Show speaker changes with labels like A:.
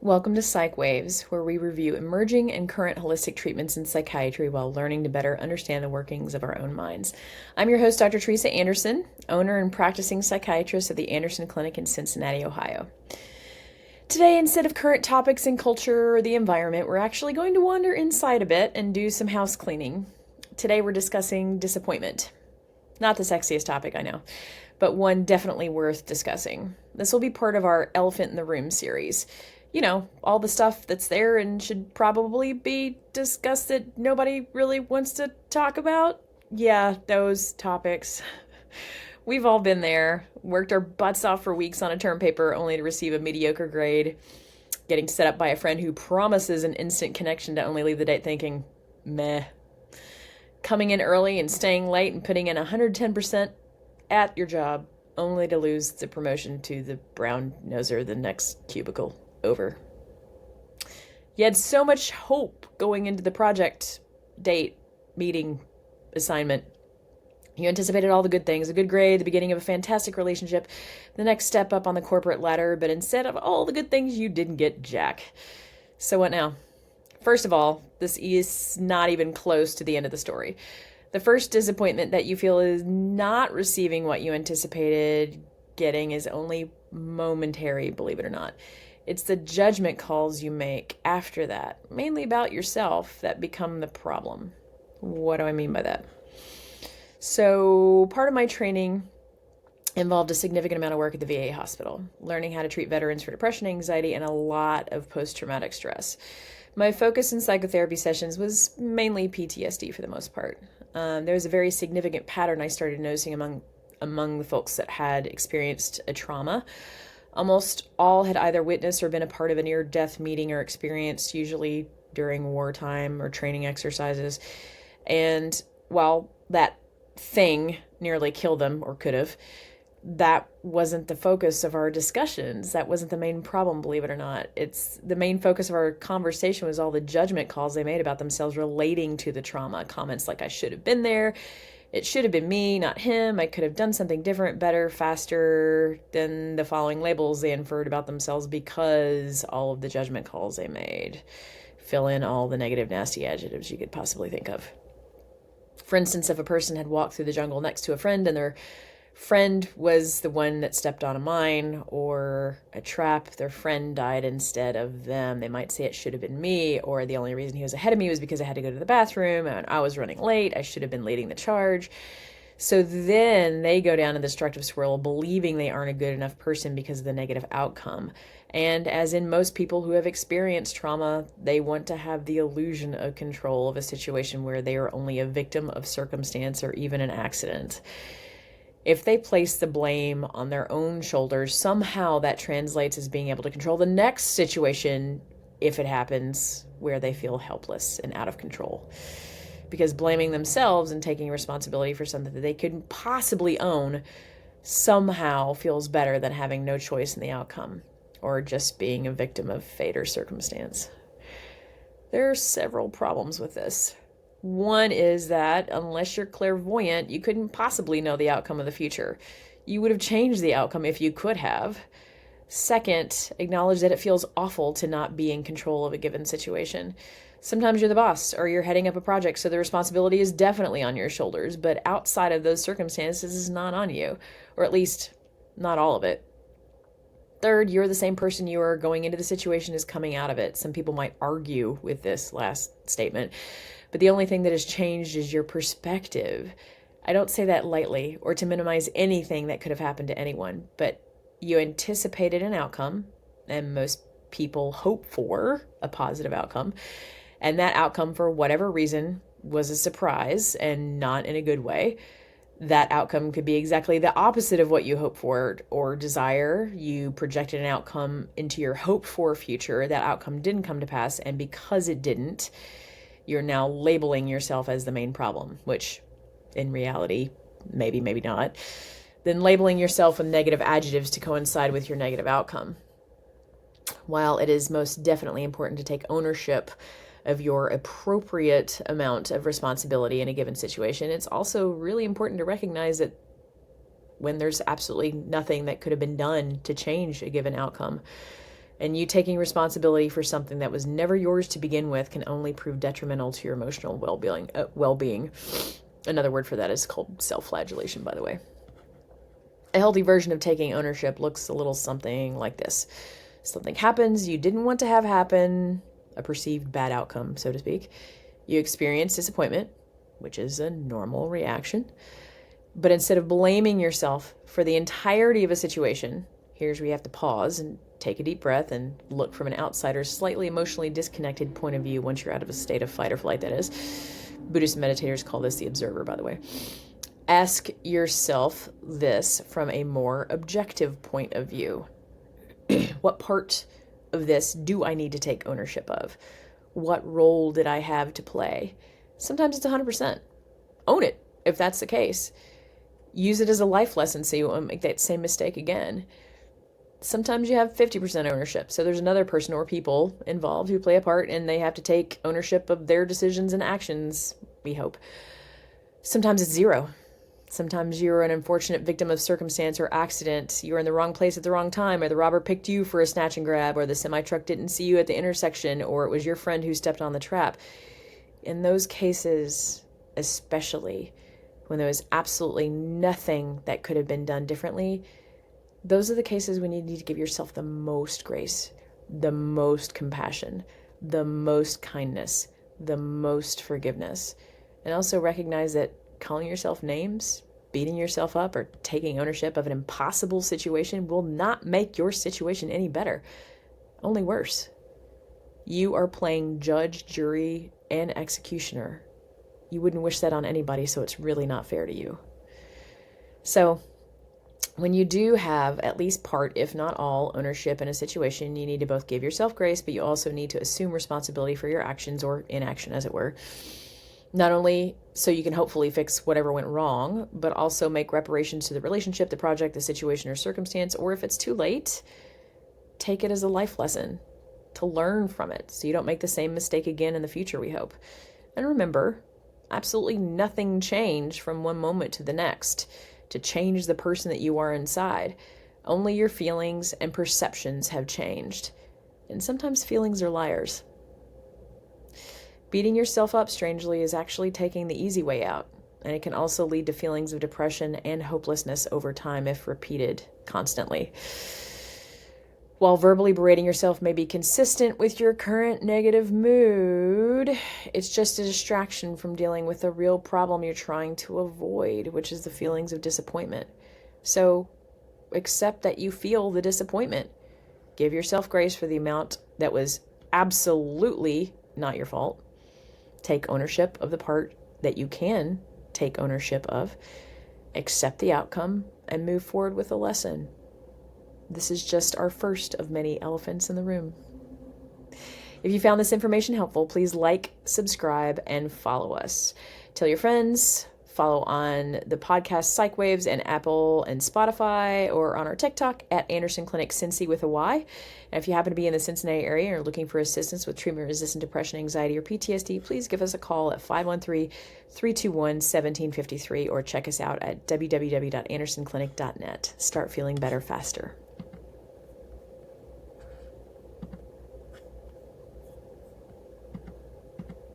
A: Welcome to Psych Waves, where we review emerging and current holistic treatments in psychiatry while learning to better understand the workings of our own minds. I'm your host, Dr. Teresa Anderson, owner and practicing psychiatrist at the Anderson Clinic in Cincinnati, Ohio. Today, instead of current topics in culture or the environment, we're actually going to wander inside a bit and do some house cleaning. Today, we're discussing disappointment. Not the sexiest topic, I know, but one definitely worth discussing. This will be part of our Elephant in the Room series. You know, all the stuff that's there and should probably be discussed that nobody really wants to talk about. Yeah, those topics. We've all been there, worked our butts off for weeks on a term paper only to receive a mediocre grade, getting set up by a friend who promises an instant connection to only leave the date thinking, meh. Coming in early and staying late and putting in 110% at your job only to lose the promotion to the brown noser the next cubicle over. You had so much hope going into the project, date, meeting, assignment. You anticipated all the good things, a good grade, the beginning of a fantastic relationship, the next step up on the corporate ladder, but instead of all the good things, you didn't get jack. So what now? First of all, this is not even close to the end of the story. The first disappointment that you feel is not receiving what you anticipated getting is only momentary, believe it or not. It's the judgment calls you make after that, mainly about yourself, that become the problem. What do I mean by that? So part of my training involved a significant amount of work at the VA hospital, learning how to treat veterans for depression, anxiety, and a lot of post-traumatic stress. My focus in psychotherapy sessions was mainly PTSD for the most part. There was a very significant pattern I started noticing among the folks that had experienced a trauma. Almost all had either witnessed or been a part of a near-death meeting or experience, usually during wartime or training exercises. And while that thing nearly killed them, or could have, that wasn't the focus of our discussions. That wasn't the main problem, believe it or not. It's the main focus of our conversation was all the judgment calls they made about themselves relating to the trauma. Comments like, I should have been there. It should have been me, not him. I could have done something different, better, faster than the following labels they inferred about themselves because all of the judgment calls they made. Fill in all the negative, nasty adjectives you could possibly think of. For instance, if a person had walked through the jungle next to a friend and their friend was the one that stepped on a mine or a trap, their friend died instead of them, they might say it should have been me, or the only reason he was ahead of me was because I had to go to the bathroom and I was running late. I should have been leading the charge. So then they go down a destructive swirl, believing they aren't a good enough person because of the negative outcome. And as in most people who have experienced trauma, they want to have the illusion of control of a situation where they are only a victim of circumstance or even an accident. If they place the blame on their own shoulders, somehow that translates as being able to control the next situation if it happens where they feel helpless and out of control. Because blaming themselves and taking responsibility for something that they couldn't possibly own somehow feels better than having no choice in the outcome or just being a victim of fate or circumstance. There are several problems with this. One is that unless you're clairvoyant, you couldn't possibly know the outcome of the future. You would have changed the outcome if you could have. Second, acknowledge that it feels awful to not be in control of a given situation. Sometimes you're the boss or you're heading up a project, so the responsibility is definitely on your shoulders, but outside of those circumstances, it's not on you, or at least not all of it. Third, you're the same person you are going into the situation as coming out of it. Some people might argue with this last statement, but the only thing that has changed is your perspective. I don't say that lightly or to minimize anything that could have happened to anyone, but you anticipated an outcome, and most people hope for a positive outcome, and that outcome, for whatever reason, was a surprise and not in a good way. That outcome could be exactly the opposite of what you hope for or desire. You projected an outcome into your hope for future. That outcome didn't come to pass, and because it didn't, you're now labeling yourself as the main problem, which in reality, maybe not. Then labeling yourself with negative adjectives to coincide with your negative outcome. While it is most definitely important to take ownership of your appropriate amount of responsibility in a given situation, it's also really important to recognize that when there's absolutely nothing that could have been done to change a given outcome, And you taking responsibility for something that was never yours to begin with can only prove detrimental to your emotional well-being. Another word for that is called self-flagellation, by the way. A healthy version of taking ownership looks a little something like this. Something happens you didn't want to have happen, a perceived bad outcome, so to speak. You experience disappointment, which is a normal reaction. But instead of blaming yourself for the entirety of a situation, here's where you have to pause and take a deep breath and look from an outsider's slightly emotionally disconnected point of view once you're out of a state of fight or flight, that is. Buddhist meditators call this the observer, by the way. Ask yourself this from a more objective point of view. What part of this do I need to take ownership of? What role did I have to play? Sometimes it's 100%. Own it, if that's the case. Use it as a life lesson so you won't make that same mistake again. Sometimes you have 50% ownership. So there's another person or people involved who play a part and they have to take ownership of their decisions and actions, we hope. Sometimes it's zero. Sometimes you're an unfortunate victim of circumstance or accident. You were in the wrong place at the wrong time, or the robber picked you for a snatch and grab, or the semi-truck didn't see you at the intersection, or it was your friend who stepped on the trap. In those cases, especially when there was absolutely nothing that could have been done differently, those are the cases when you need to give yourself the most grace, the most compassion, the most kindness, the most forgiveness. And also recognize that calling yourself names, beating yourself up, or taking ownership of an impossible situation will not make your situation any better, only worse. You are playing judge, jury, and executioner. You wouldn't wish that on anybody, so it's really not fair to you. So when you do have at least part, if not all, ownership in a situation, you need to both give yourself grace, but you also need to assume responsibility for your actions, or inaction, as it were. Not only so you can hopefully fix whatever went wrong, but also make reparations to the relationship, the project, the situation, or circumstance, or if it's too late, take it as a life lesson to learn from it so you don't make the same mistake again in the future, we hope. And remember, absolutely nothing changed from one moment to the next to change the person that you are inside. Only your feelings and perceptions have changed. And sometimes feelings are liars. Beating yourself up, strangely, is actually taking the easy way out, and it can also lead to feelings of depression and hopelessness over time if repeated constantly. While verbally berating yourself may be consistent with your current negative mood, it's just a distraction from dealing with the real problem you're trying to avoid, which is the feelings of disappointment. So accept that you feel the disappointment. Give yourself grace for the amount that was absolutely not your fault. Take ownership of the part that you can take ownership of. Accept the outcome and move forward with a lesson. This is just our first of many elephants in the room. If you found this information helpful, please like, subscribe, and follow us. Tell your friends. Follow on the podcast Psych Waves and Apple and Spotify, or on our TikTok at Anderson Clinic Cincy with a Y. And if you happen to be in the Cincinnati area and are looking for assistance with treatment-resistant depression, anxiety, or PTSD, please give us a call at 513-321-1753 or check us out at www.andersonclinic.net. Start feeling better faster.